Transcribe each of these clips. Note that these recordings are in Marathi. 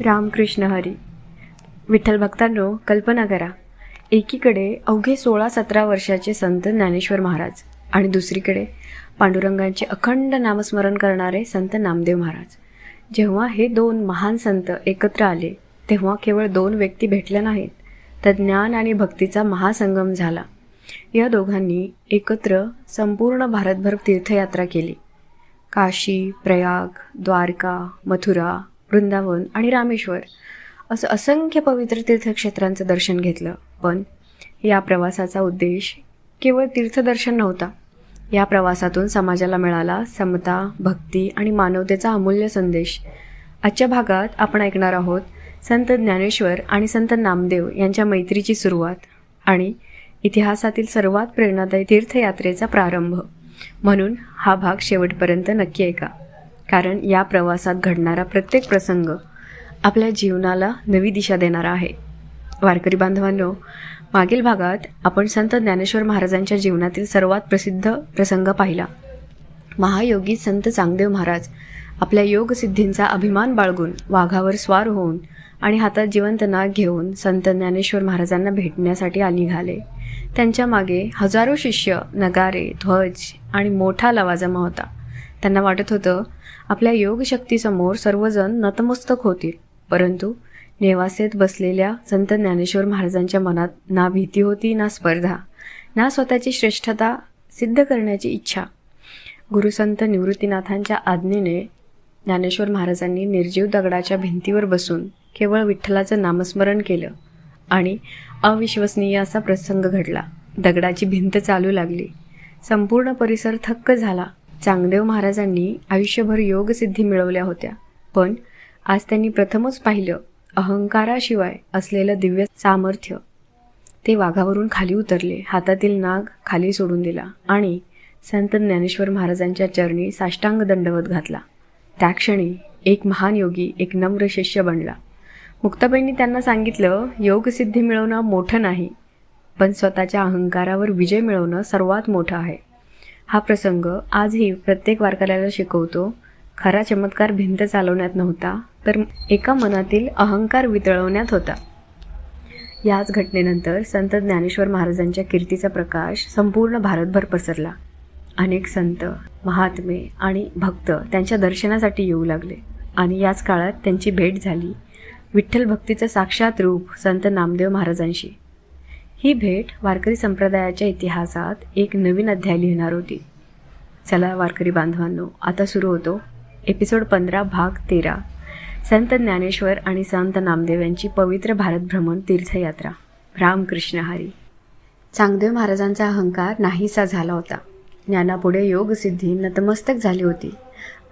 रामकृष्ण हरी. विठ्ठल भक्तांनो, कल्पना करा, एकीकडे अवघे 16-17 वर्षाचे संत ज्ञानेश्वर महाराज आणि दुसरीकडे पांडुरंगांचे अखंड नामस्मरण करणारे संत नामदेव महाराज. जेव्हा हे दोन महान संत एकत्र आले तेव्हा केवळ दोन व्यक्ती भेटल्या नाहीत, तर ज्ञान आणि भक्तीचा महासंगम झाला. या दोघांनी एकत्र संपूर्ण भारतभर तीर्थयात्रा केली. काशी, प्रयाग, द्वारका, मथुरा, वृंदावन आणि रामेश्वर असं असंख्य पवित्र तीर्थक्षेत्रांचं दर्शन घेतलं. पण या प्रवासाचा उद्देश केवळ तीर्थदर्शन नव्हता. या प्रवासातून समाजाला मिळाला समता, भक्ती आणि मानवतेचा अमूल्य संदेश. आजच्या भागात आपण ऐकणार आहोत संत ज्ञानेश्वर आणि संत नामदेव यांच्या मैत्रीची सुरुवात आणि इतिहासातील सर्वात प्रेरणादायी तीर्थयात्रेचा प्रारंभ. म्हणून हा भाग शेवटपर्यंत नक्की ऐका, कारण या प्रवासात घडणारा प्रत्येक प्रसंग आपल्या जीवनाला नवी दिशा देणारा आहे. वारकरी बांधवांनो, मागील भागात आपण संत ज्ञानेश्वर महाराजांच्या जीवनातील सर्वात प्रसिद्ध प्रसंग पाहिला. महायोगी संत चांगदेव महाराज आपल्या योगसिद्धींचा अभिमान बाळगून वाघावर स्वार होऊन आणि हातात जिवंत नाग घेऊन संत ज्ञानेश्वर महाराजांना भेटण्यासाठी निघाले. त्यांच्या मागे हजारो शिष्य, नगारे, ध्वज आणि मोठा लवाजमा होता. त्यांना वाटत होतं आपल्या योगशक्तीसमोर सर्वजण नतमस्तक होतील. परंतु नेवासेत बसलेल्या संत ज्ञानेश्वर महाराजांच्या मनात ना भीती होती, ना स्पर्धा, ना स्वतःची श्रेष्ठता सिद्ध करण्याची इच्छा. गुरुसंत निवृत्तीनाथांच्या आज्ञेने ज्ञानेश्वर महाराजांनी निर्जीव दगडाच्या भिंतीवर बसून केवळ विठ्ठलाचं नामस्मरण केलं आणि अविश्वसनीय असा प्रसंग घडला. दगडाची भिंत चालू लागली. संपूर्ण परिसर थक्क झाला. चांगदेव महाराजांनी आयुष्यभर योगसिद्धी मिळवल्या होत्या, पण आज त्यांनी प्रथमच पाहिलं अहंकाराशिवाय असलेलं दिव्य सामर्थ्य. ते वाघावरून खाली उतरले, हातातील नाग खाली सोडून दिला आणि संत ज्ञानेश्वर महाराजांच्या चरणी साष्टांग दंडवत घातला. त्या क्षणी एक महान योगी एक नम्र शिष्य बनला. मुक्ताबाईंनी त्यांना सांगितलं, योगसिद्धी मिळवणं मोठं नाही, पण स्वतःच्या अहंकारावर विजय मिळवणं सर्वात मोठं आहे. हा प्रसंग आजही प्रत्येक वारकऱ्याला शिकवतो, खरा चमत्कार भिंत चालवण्यात नव्हता, तर एका मनातील अहंकार वितळवण्यात होता. याच घटनेनंतर संत ज्ञानेश्वर महाराजांच्या कीर्तीचा प्रकाश संपूर्ण भारतभर पसरला. अनेक संत, महात्मे आणि भक्त त्यांच्या दर्शनासाठी येऊ लागले आणि याच काळात त्यांची भेट झाली विठ्ठल भक्तीचं साक्षात रूप संत नामदेव महाराजांशी. ही भेट वारकरी संप्रदायाच्या इतिहासात एक नवीन अध्याय लिहिणार होती. चला वारकरी बांधवांनो, आता सुरू होतो एपिसोड 15 भाग 13, संत ज्ञानेश्वर आणि संत नामदेव यांची पवित्र भारतभ्रमण तीर्थयात्रा. रामकृष्ण हरी. चांगदेव महाराजांचा अहंकार नाहीसा झाला होता. ज्ञानापुढे योगसिद्धी नतमस्तक झाली होती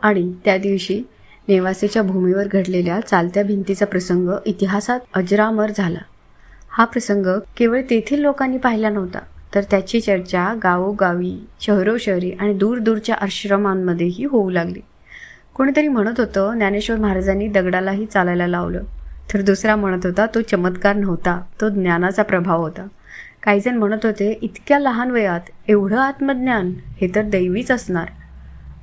आणि त्या दिवशी नेवासेच्या भूमीवर घडलेल्या चालत्या भिंतीचा प्रसंग इतिहासात अजरामर झाला. हा प्रसंग केवळ तेथील लोकांनी पाहिला नव्हता, तर त्याची चर्चा गावोगावी, शहरोशहरी आणि दूरदूरच्या आश्रमांमध्येही होऊ लागली. कोणीतरी म्हणत होतं ज्ञानेश्वर महाराजांनी दगडालाही चालायला लावलं, तर दुसरा म्हणत होता तो चमत्कार नव्हता, तो ज्ञानाचा प्रभाव होता. काहीजण म्हणत होते इतक्या लहान वयात एवढं आत्मज्ञान, हे तर दैवीच असणार.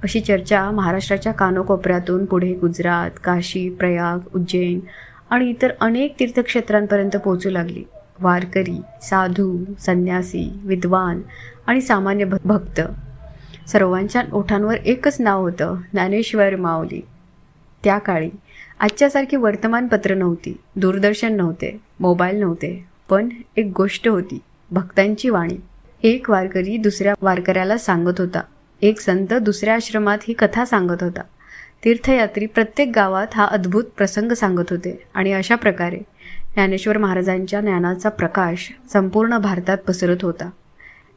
अशी चर्चा महाराष्ट्राच्या कानोकोपऱ्यातून पुढे गुजरात, काशी, प्रयाग, उज्जैन आणि इतर अनेक तीर्थक्षेत्रांपर्यंत पोहोचू लागली. वारकरी, साधू, संन्यासी, विद्वान आणि सामान्य भक्त सर्वांच्या ओठांवर एकच नाव होतं, ज्ञानेश्वर माऊली. त्या काळी आजच्यासारखी वर्तमानपत्र नव्हती, दूरदर्शन नव्हते, मोबाईल नव्हते, पण एक गोष्ट होती, भक्तांची वाणी. एक वारकरी दुसऱ्या वारकऱ्याला सांगत होता, एक संत दुसऱ्या आश्रमात ही कथा सांगत होता, तीर्थयात्री प्रत्येक गावात हा अद्भुत प्रसंग सांगत होते आणि अशा प्रकारे ज्ञानेश्वर महाराजांच्या ज्ञानाचा प्रकाश संपूर्ण भारतात पसरत होता.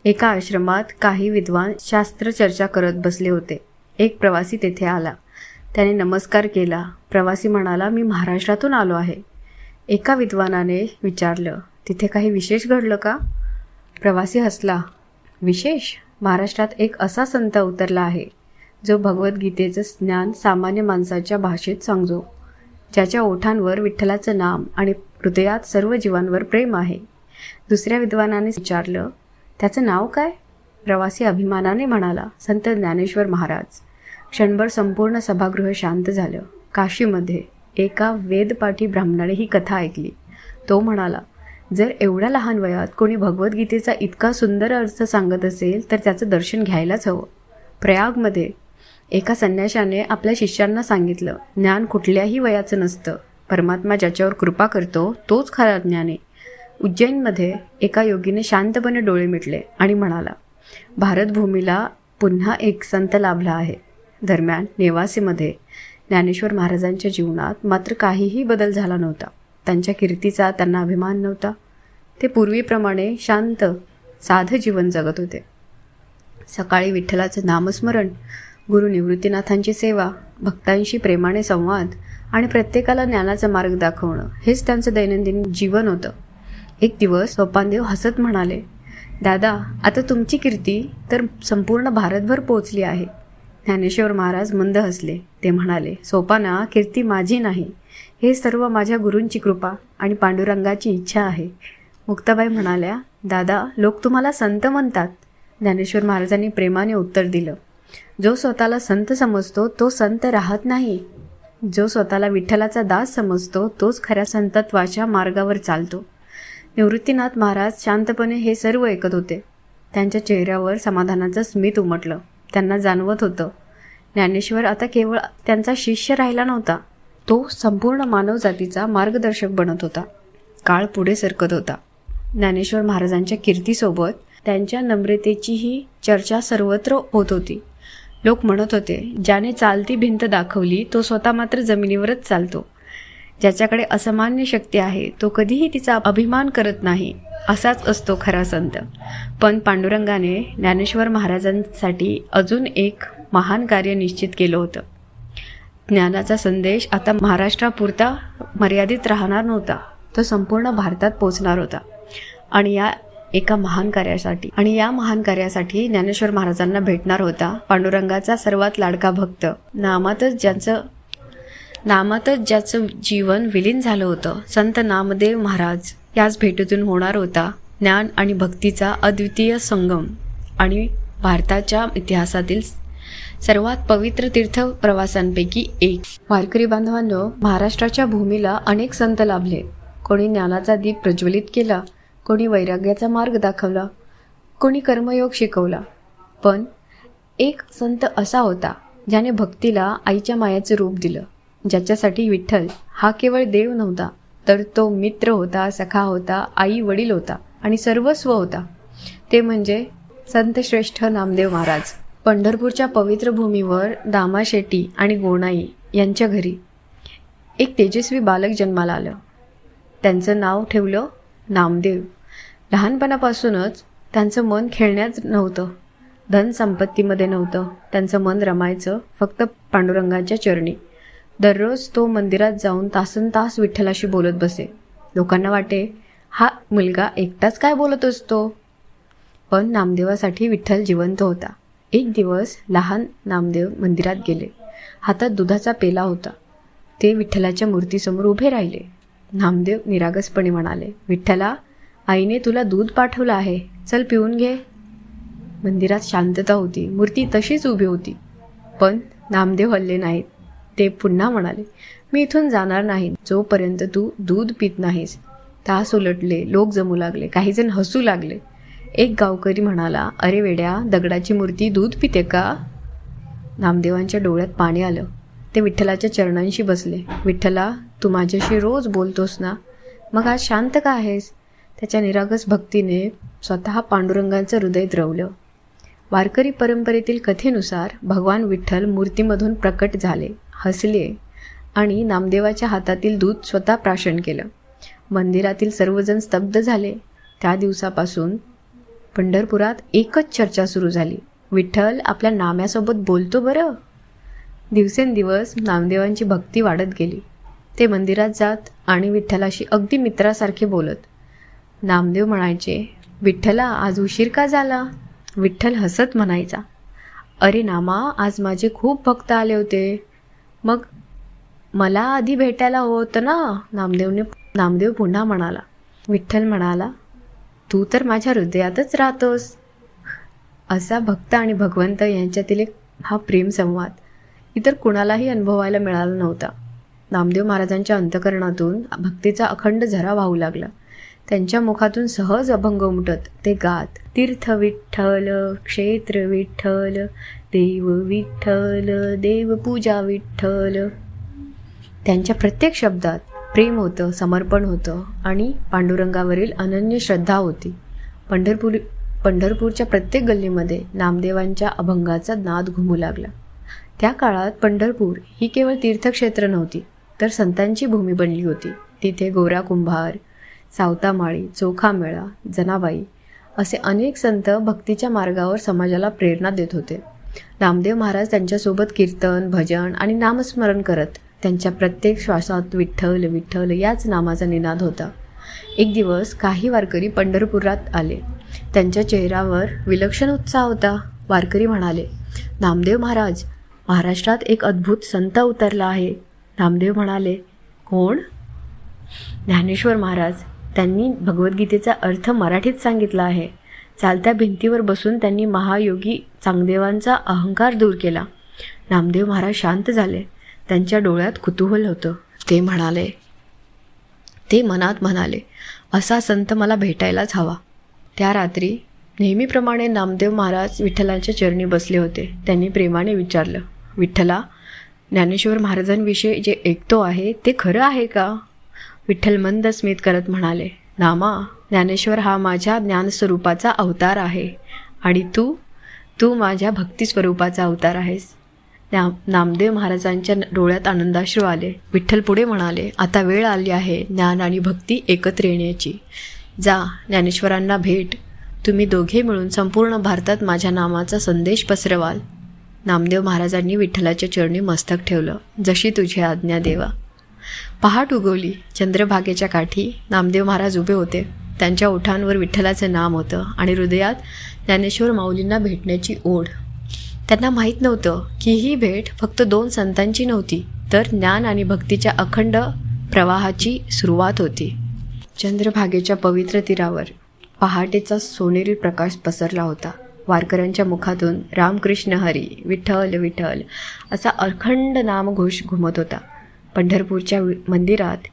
एका आश्रमात काही विद्वान शास्त्रचर्चा करत बसले होते. एक प्रवासी तेथे आला. त्याने नमस्कार केला. प्रवासी म्हणाला, मी महाराष्ट्रातून आलो आहे. एका विद्वानाने विचारलं, तिथे काही विशेष घडलं का? प्रवासी हसला. विशेष? महाराष्ट्रात एक असा संत उतरला आहे जो भगवद्गीतेचं ज्ञान सामान्य माणसाच्या भाषेत सांगतो, ज्याच्या ओठांवर विठ्ठलाचं नाम आणि हृदयात सर्व जीवांवर प्रेम आहे. दुसऱ्या विद्वानाने विचारलं, त्याचं नाव काय? प्रवासी अभिमानाने म्हणाला, संत ज्ञानेश्वर महाराज. क्षणभर संपूर्ण सभागृह शांत झालं. काशीमध्ये एका वेदपाठी ब्राह्मणाने ही कथा ऐकली. तो म्हणाला, जर एवढ्या लहान वयात कोणी भगवद्गीतेचा इतका सुंदर अर्थ सांगत असेल तर त्याचं दर्शन घ्यायलाच हवं. प्रयागमध्ये एका संन्याशाने आपल्या शिष्यांना सांगितलं, ज्ञान कुठल्याही वयाचं नसतं. परमात्मा ज्याच्यावर कृपा करतो तोच खरा ज्ञान आहे. उज्जैनमध्ये एका योगीने शांतपणे डोळे मिटले आणि म्हणाला, भारतभूमीला पुन्हा एक संत लाभला आहे. दरम्यान नेवासेमध्ये ज्ञानेश्वर महाराजांच्या जीवनात मात्र काहीही बदल झाला नव्हता. त्यांच्या कीर्तीचा त्यांना अभिमान नव्हता. ते पूर्वीप्रमाणे शांत साधं जीवन जगत होते. सकाळी विठ्ठलाचं नामस्मरण, गुरु निवृत्तीनाथांची सेवा, भक्तांशी प्रेमाने संवाद आणि प्रत्येकाला ज्ञानाचा मार्ग दाखवणं हेच त्यांचं दैनंदिन जीवन होतं. एक दिवस सोपानदेव हसत म्हणाले, दादा, आता तुमची कीर्ती तर संपूर्ण भारतभर पोचली आहे. ज्ञानेश्वर महाराज मंद हसले. ते म्हणाले, सोपाना, कीर्ती माझी नाही, हे सर्व माझ्या गुरूंची कृपा आणि पांडुरंगाची इच्छा आहे. मुक्ताबाई म्हणाल्या, दादा, लोक तुम्हाला संत म्हणतात. ज्ञानेश्वर महाराजांनी प्रेमाने उत्तर दिलं, जो स्वतःला संत समजतो तो संत राहत नाही. जो स्वतःला विठ्ठलाचा दास समजतो तोच खऱ्या संतत्वाच्या मार्गावर चालतो. निवृत्तीनाथ महाराज शांतपणे हे सर्व ऐकत होते. त्यांच्या चेहऱ्यावर समाधानाचं स्मित उमटलं. त्यांना जाणवत होतं, ज्ञानेश्वर आता केवळ त्यांचा शिष्य राहिला नव्हता, तो संपूर्ण मानवजातीचा मार्गदर्शक बनत होता. काळ पुढे सरकत होता. ज्ञानेश्वर महाराजांच्या कीर्तीसोबत त्यांच्या नम्रतेचीही चर्चा सर्वत्र होत होती. लोक म्हणत होते, ज्याने चालती भिंत दाखवली तो स्वतः मात्र जमिनीवरच चालतो. ज्याच्याकडे असामान्य शक्ती आहे तो कधीही तिचा अभिमान करत नाही, असाच असतो खरा संत. पण पांडुरंगाने ज्ञानेश्वर महाराजांसाठी अजून एक महान कार्य निश्चित केलं होतं. ज्ञानाचा संदेश आता महाराष्ट्रापुरता मर्यादित राहणार नव्हता, तो संपूर्ण भारतात पोचणार होता. आणि या महान कार्यासाठी ज्ञानेश्वर महाराजांना भेटणार होता पांडुरंगाचा सर्वात लाडका भक्त, नामातच ज्याचं जीवन विलीन झालं होतं, संत नामदेव महाराज. याच भेटीतून होणार होता ज्ञान आणि भक्तीचा अद्वितीय संगम आणि भारताच्या इतिहासातील सर्वात पवित्र तीर्थ प्रवासांपैकी एक. वारकरी बांधवांनो, महाराष्ट्राच्या भूमीला अनेक संत लाभले. कोणी ज्ञानाचा दीप प्रज्वलित केला, कोणी वैराग्याचा मार्ग दाखवला, कोणी कर्मयोग शिकवला. पण एक संत असा होता ज्याने भक्तीला आईच्या मायाचं रूप दिलं. ज्याच्यासाठी विठ्ठल हा केवळ देव नव्हता, तर तो मित्र होता, सखा होता, आई वडील होता आणि सर्वस्व होता. ते म्हणजे संत श्रेष्ठ नामदेव महाराज. पंढरपूरच्या पवित्र भूमीवर दामाशेट्टी आणि गोणाई यांच्या घरी एक तेजस्वी बालक जन्माला आलं. त्यांचं नाव ठेवलं नामदेव. लहानपणापासूनच त्यांचं मन खेळण्यात नव्हतं, धन संपत्तीमध्ये नव्हतं. त्यांचं मन रमायचं फक्त पांडुरंगाच्या चरणी. दररोज तो मंदिरात जाऊन तासनतास विठ्ठलाशी बोलत बसे. लोकांना वाटे, हा मुलगा एकटाच काय बोलत असतो, पण नामदेवासाठी विठ्ठल जिवंत होता. एक दिवस लहान नामदेव मंदिरात गेले. हातात दुधाचा पेला होता. ते विठ्ठलाच्या मूर्तीसमोर उभे राहिले. नामदेव निरागसपणे म्हणाले, विठ्ठला, आईने तुला दूध पाठवलं आहे, चल पिऊन घे. मंदिरात शांतता होती. मूर्ती तशीच उभी होती. पण नामदेव हलले नाहीत. ते पुन्हा म्हणाले, मी इथून जाणार नाही जोपर्यंत तू दूध पित नाहीस. तास उलटले. लोक जमू लागले. काही जण हसू लागले. एक गावकरी म्हणाला, अरे वेड्या, दगडाची मूर्ती दूध पिते का? नामदेवांच्या डोळ्यात पाणी आलं. ते विठ्ठलाच्या चरणांशी बसले. विठ्ठला, तू माझ्याशी रोज बोलतोस ना, मग आज शांत का आहेस? त्याच्या निरागस भक्तीने स्वतः पांडुरंगाचं हृदय द्रवलं. वारकरी परंपरेतील कथेनुसार भगवान विठ्ठल मूर्तीमधून प्रकट झाले, हसले आणि नामदेवाच्या हातातील दूध स्वतः प्राशन केलं. मंदिरातील सर्वजण स्तब्ध झाले. त्या दिवसापासून पंढरपुरात एकच चर्चा सुरू झाली, विठ्ठल आपल्या नाम्यासोबत बोलतो बरं. दिवसेंदिवस नामदेवांची भक्ती वाढत गेली. ते मंदिरात जात आणि विठ्ठलाशी अगदी मित्रासारखे बोलत. नामदेव म्हणायचे, विठ्ठला, आज उशीर का झाला? विठ्ठल हसत म्हणायचा, अरे नामा, आज माझे खूप भक्त आले होते, मग मला आधी भेटायला होतं ना. नामदेव पुन्हा म्हणाला. विठ्ठल म्हणाला, तू तर माझ्या हृदयातच राहतोस. असा भक्त आणि भगवंत यांच्यातील हा प्रेम संवाद इतर कुणालाही अनुभवायला मिळाला नव्हता. नामदेव महाराजांच्या अंतःकरणातून भक्तीचा अखंड झरा वाहू लागला. त्यांच्या मुखातून सहज अभंग उमटत ते गात, तीर्थ विठ्ठल, क्षेत्र विठ्ठल, देव विठ्ठल, देवपूजा विठ्ठल. त्यांच्या प्रत्येक शब्दात प्रेम होतं, समर्पण होतं आणि पांडुरंगावरील अनन्य श्रद्धा होती. पंढरपूरच्या प्रत्येक गल्लीमध्ये नामदेवांच्या अभंगाचा नाद घुमू लागला. त्या काळात पंढरपूर ही केवळ तीर्थक्षेत्र नव्हती, तर संतांची भूमी बनली होती. तिथे गोरा कुंभार, सावतामाळी, चोखामेळा, जनाबाई असे अनेक संत भक्तीच्या मार्गावर समाजाला प्रेरणा देत होते. नामदेव महाराज त्यांच्यासोबत कीर्तन, भजन आणि नामस्मरण करत त्यांच्या प्रत्येक श्वासात विठ्ठल विठ्ठल याच नामाचा निनाद होता. एक दिवस काही वारकरी पंढरपुरात आले. त्यांच्या चेहऱ्यावर विलक्षण उत्साह होता. वारकरी म्हणाले, नामदेव महाराज, महाराष्ट्रात एक अद्भुत संत उतरला आहे. नामदेव म्हणाले, कोण? ज्ञानेश्वर महाराज. त्यांनी भगवद्गीतेचा अर्थ मराठीत सांगितला आहे. चालत्या भिंतीवर बसून त्यांनी महायोगी चांगदेवांचा अहंकार दूर केला. नामदेव महाराज शांत झाले. त्यांच्या डोळ्यात कुतूहल होतं. ते मनात म्हणाले, असा संत मला भेटायलाच हवा. त्या रात्री नेहमीप्रमाणे नामदेव महाराज विठ्ठलांच्या चरणी बसले होते. त्यांनी प्रेमाने विचारलं, विठ्ठला, ज्ञानेश्वर महाराजांविषयी जे ऐकतो आहे ते खरं आहे का? विठ्ठल मंद स्मित करत म्हणाले, नामा, ज्ञानेश्वर हा माझ्या ज्ञानस्वरूपाचा अवतार आहे आणि तू माझ्या भक्तिस्वरूपाचा अवतार आहेस. नामदेव महाराजांच्या डोळ्यात आनंदाश्रू आले. विठ्ठल पुढे म्हणाले, आता वेळ आली आहे ज्ञान आणि भक्ती एकत्र येण्याची. जा, ज्ञानेश्वरांना भेट. तुम्ही दोघे मिळून संपूर्ण भारतात माझ्या नामाचा संदेश पसरवाल. नामदेव महाराजांनी विठ्ठलाच्या चरणी मस्तक ठेवलं. जशी तुझी आज्ञा देवा. पहाट उगवली. चंद्रभागेच्या काठी नामदेव महाराज उभे होते. त्यांच्या ओठांवर विठ्ठलाचं नाम होतं आणि हृदयात ज्ञानेश्वर माऊलींना भेटण्याची ओढ. त्यांना माहीत नव्हतं की ही भेट फक्त दोन संतांची नव्हती, तर ज्ञान आणि भक्तीच्या अखंड प्रवाहाची सुरुवात होती. चंद्रभागेच्या पवित्र तीरावर पहाटेचा सोनेरी प्रकाश पसरला होता. वारकऱ्यांच्या मुखातून रामकृष्ण हरी, विठ्ठल विठ्ठल असा अखंड नामघोष घुमत होता. पंढरपूरच्या मंदिरात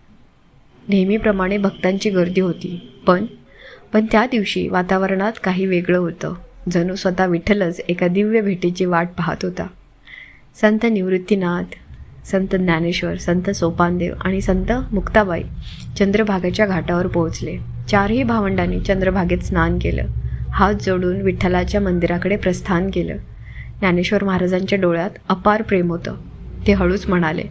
नेहमीप्रमाणे भक्तांची गर्दी होती. पण त्या दिवशी वातावरणात काही वेगळं होतं. जणू स्वतः विठ्ठलच एका दिव्य भेटीची वाट पाहत होता. संत निवृत्तीनाथ, संत ज्ञानेश्वर, संत सोपानदेव आणि संत मुक्ताबाई चंद्रभागेच्या घाटावर पोहोचले. चारही भावंडांनी चंद्रभागेत स्नान केलं. हात जोडून विठ्ठलाच्या मंदिराकडे प्रस्थान केलं. ज्ञानेश्वर महाराजांच्या डोळ्यात अपार प्रेम होतं. ते हळूच म्हणाले,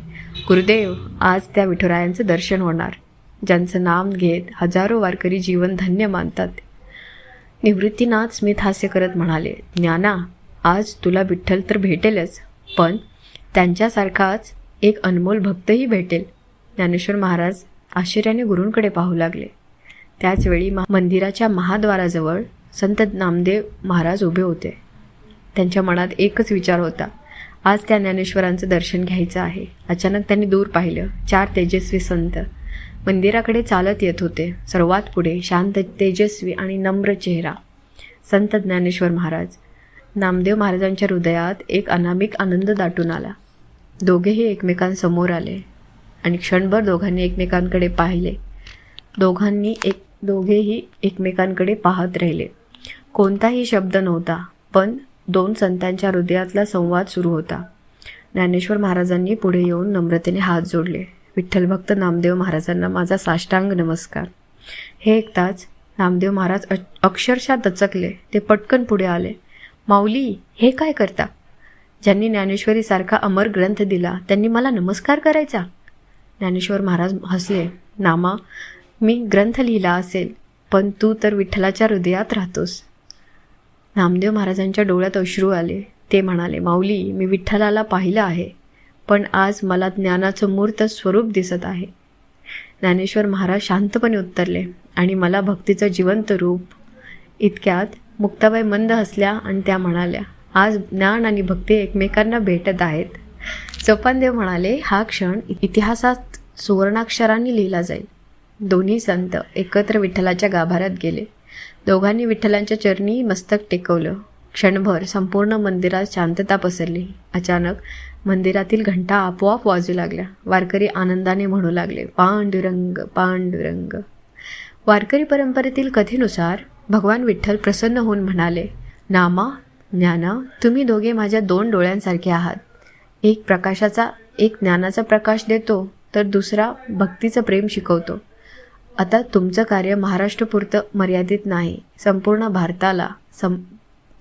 गुरुदेव, आज त्या विठुरायांचं दर्शन होणार, ज्यांचं नाम घेत हजारो वारकरी जीवन धन्य मानतात. निवृत्तीनाथ स्मित हास्य करत म्हणाले, ज्ञाना, आज तुला विठ्ठल तर भेटेलच, पण त्यांच्यासारखाच एक अनमोल भक्तही भेटेल. ज्ञानेश्वर महाराज आश्चर्याने गुरूंकडे पाहू लागले. त्याचवेळी मंदिराच्या महाद्वाराजवळ संत नामदेव महाराज उभे होते. त्यांच्या मनात एकच विचार होता, आज त्या ज्ञानेश्वरांचं दर्शन घ्यायचं आहे. अचानक त्यांनी दूर पाहिलं. 4 तेजस्वी संत मंदिराकडे चालत येत होते. सर्वात पुढे शांत, तेजस्वी आणि नम्र चेहरा संत ज्ञानेश्वर महाराज. नामदेव महाराजांच्या हृदयात एक अनामिक आनंद दाटून आला. दोघेही एकमेकांसमोर आले आणि क्षणभर दोघांनी एकमेकांकडे पाहिले. दोघेही एकमेकांकडे पाहत राहिले. कोणताही शब्द नव्हता, पण 2 संतांच्या हृदयातला संवाद सुरू होता. ज्ञानेश्वर महाराजांनी पुढे येऊन नम्रतेने हात जोडले. विठ्ठल भक्त नामदेव महाराजांना माझा साष्टांग नमस्कार. हे ऐकताच नामदेव महाराज अक्षरशः दचकले. ते पटकन पुढे आले. माऊली, हे काय करता? ज्यांनी ज्ञानेश्वरीसारखा अमर ग्रंथ दिला त्यांनी मला नमस्कार करायचा? ज्ञानेश्वर महाराज हसले. नामा, मी ग्रंथ लिहिला असेल, पण तू तर विठ्ठलाच्या हृदयात राहतोस. नामदेव महाराजांच्या डोळ्यात अश्रू आले. ते म्हणाले, माऊली, मी विठ्ठलाला पाहिलं आहे, पण आज मला ज्ञानाचं मूर्त स्वरूप दिसत आहे. ज्ञानेश्वर महाराज शांतपणे उत्तरले, आणि मला भक्तीचं जिवंत रूप. इतक्यात मुक्ताबाई मंद हसल्या आणि त्या म्हणाल्या, आज ज्ञान आणि भक्ती एकमेकांना भेटत आहेत. सोपानदेव म्हणाले, हा क्षण इतिहासात सुवर्णाक्षरांनी लिहिला जाईल. दोन्ही संत एकत्र विठ्ठलाच्या गाभाऱ्यात गेले. दोघांनी विठ्ठलांच्या चरणी मस्तक टेकवलं. क्षणभर संपूर्ण मंदिरात शांतता पसरली. अचानक मंदिरातील घंटा आपोआप वाजू लागल्या. वारकरी आनंदाने म्हणू लागले, पांडुरंग पांडुरंग. वारकरी परंपरेतील कथेनुसार भगवान विठ्ठल प्रसन्न होऊन म्हणाले, नामा ज्ञाना, तुम्ही दोघे माझ्या 2 डोळ्यांसारखे आहात. एक प्रकाशाचा, एक ज्ञानाचा प्रकाश देतो, तर दुसरा भक्तीचं प्रेम शिकवतो. आता तुमचं कार्य महाराष्ट्रपुरतं मर्यादित नाही, संपूर्ण भारताला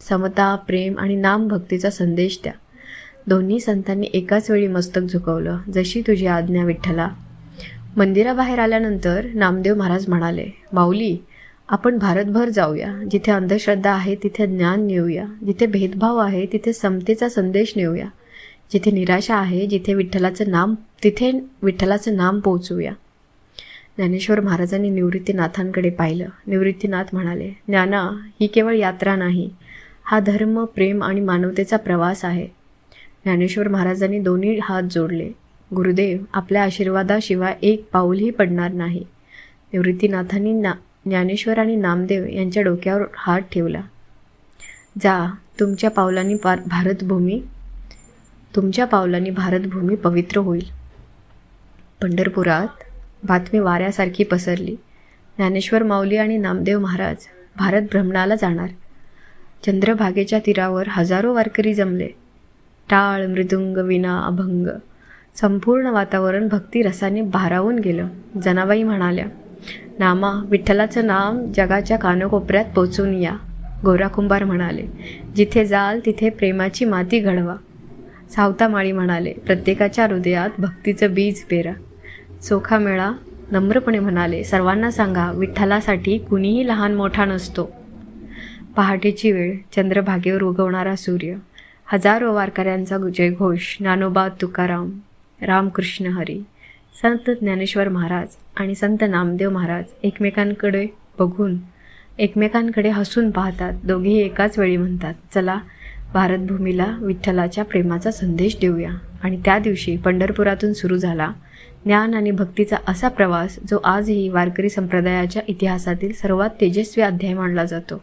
समता, प्रेम आणि नामभक्तीचा संदेश द्या. दोन्ही संतांनी एकाच वेळी मस्तक झुकवलं. जशी तुझी आज्ञा विठ्ठला. मंदिराबाहेर आल्यानंतर नामदेव महाराज म्हणाले, माऊली, आपण भारतभर जाऊया. जिथे अंधश्रद्धा आहे तिथे ज्ञान नेऊया. जिथे भेदभाव आहे तिथे समतेचा संदेश नेऊया. जिथे निराशा आहे तिथे विठ्ठलाचं नाम पोहोचवूया. ज्ञानेश्वर महाराजांनी निवृत्तीनाथांकडे पाहिलं. निवृत्तीनाथ म्हणाले, ज्ञाना, ही केवळ यात्रा नाही, हा धर्म, प्रेम आणि मानवतेचा प्रवास आहे. ज्ञानेश्वर महाराजांनी दोन्ही हात जोडले. गुरुदेव, आपल्या आशीर्वादाशिवाय एक पाऊलही पडणार नाही. निवृत्तीनाथांनी ज्ञानेश्वर आणि नामदेव यांच्या डोक्यावर हात ठेवला. जा, तुमच्या पावलांनी भारतभूमी पवित्र होईल. पंढरपुरात बातमी वाऱ्यासारखी पसरली. ज्ञानेश्वर माऊली आणि नामदेव महाराज भारत भ्रमणाला जाणार. चंद्रभागेच्या तीरावर हजारो वारकरी जमले. टाळ, मृदुंग, विणा, अभंग, संपूर्ण वातावरण भक्तिरसाने भारावून गेलं. जनाबाई म्हणाल्या, नामा, विठ्ठलाचं नाम जगाच्या कानकोपऱ्यात पोचून या. गोरा कुंभार म्हणाले, जिथे जाल तिथे प्रेमाची माती घडवा. सावतामाळी म्हणाले, प्रत्येकाच्या हृदयात भक्तीचं बीज पेरा. चोखा मेळा नम्रपणे म्हणाले, सर्वांना सांगा, विठ्ठलासाठी कुणीही लहान मोठा नसतो. पहाटेची वेळ, चंद्रभागेवर उगवणारा सूर्य, हजारो वारकऱ्यांचा जयघोष, ज्ञानोबा तुकाराम, रामकृष्ण हरी. संत ज्ञानेश्वर महाराज आणि संत नामदेव महाराज एकमेकांकडे बघून, एकमेकांकडे हसून पाहतात. दोघेही एकाच वेळी म्हणतात, चला भारतभूमीला विठ्ठलाच्या प्रेमाचा संदेश देऊया. आणि त्या दिवशी पंढरपुरातून सुरू झाला ज्ञान आणि भक्तीचा असा प्रवास, जो आजही वारकरी संप्रदायाच्या इतिहासातील सर्वात तेजस्वी अध्याय मानला जातो.